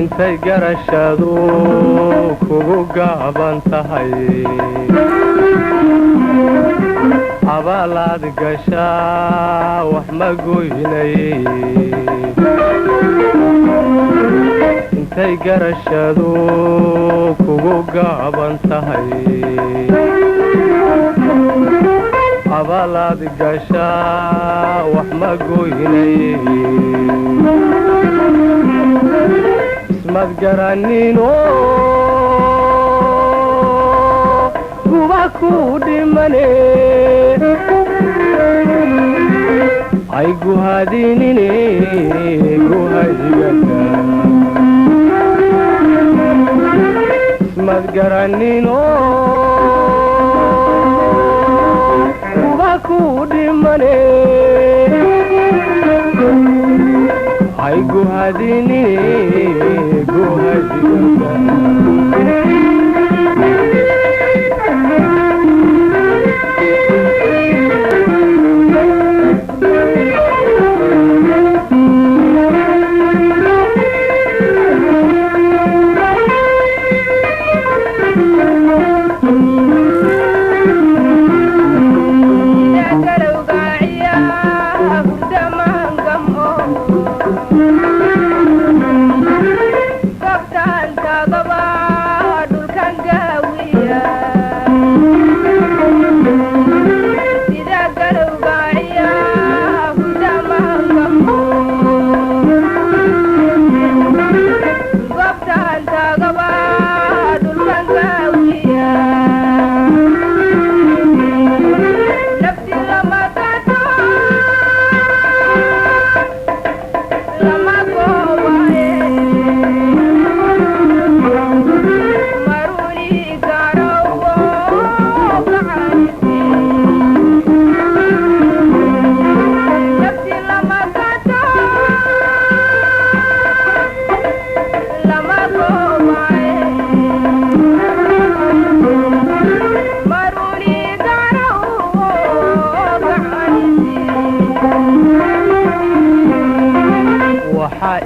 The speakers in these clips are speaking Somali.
intay garashadu kugu gaaban tahay abaalaad gashaa wax ma goynay intay garashadu kugu gaaban tahay abaalaad gashaa wax ma goynay ismad garanino kuba ku dhimane ay guhadinine guhadigata ismad garanino kuba ku dhimane ay guhadinine guhadigata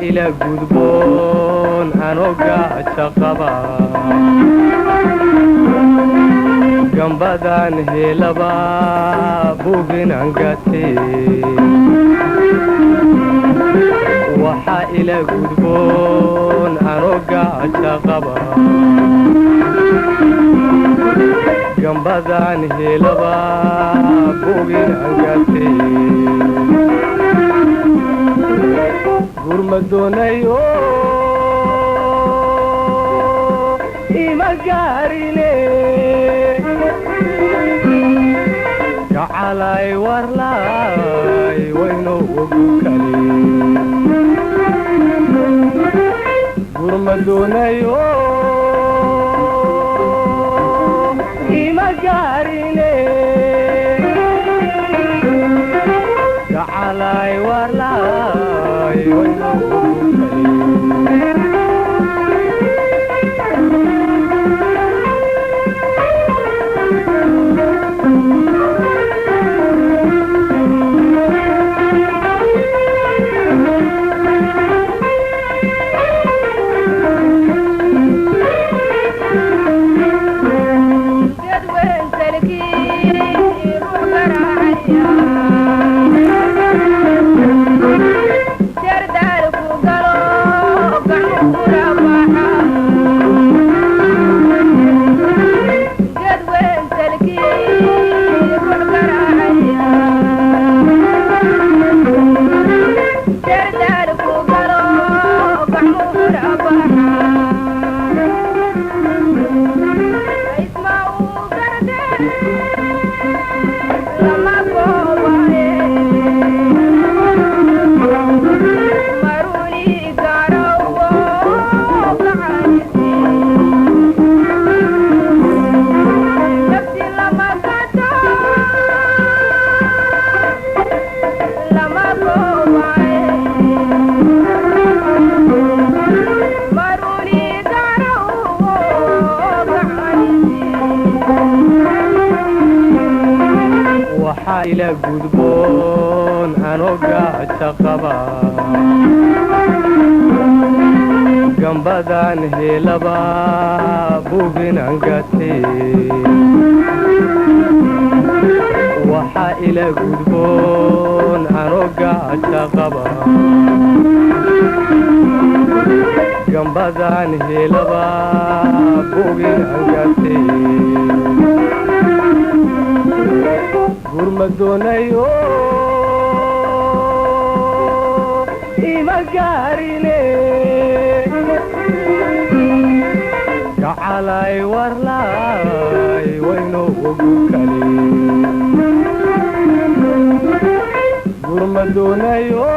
إلى قدبون أنوغا شقبا قنبدان هيلبا بوغن أنغاتي وحا إلى قدبون أنوغا شقبا قنبدان هيلبا بوغن أنغاتي gurmadonayo imagaarine jacalay warlay wayno ugu kale gurmadonayo imagaarine jacalay warlay wayno gudboon anoo gaaja qaba gambadaan helaba buuginan gate waxa ila gudboon anoo gaaja qaba gambadaan helaba buuginan gate gurmadoonayo ima gaarine gacalay warlaay wayno ugu kale gurmadoonayo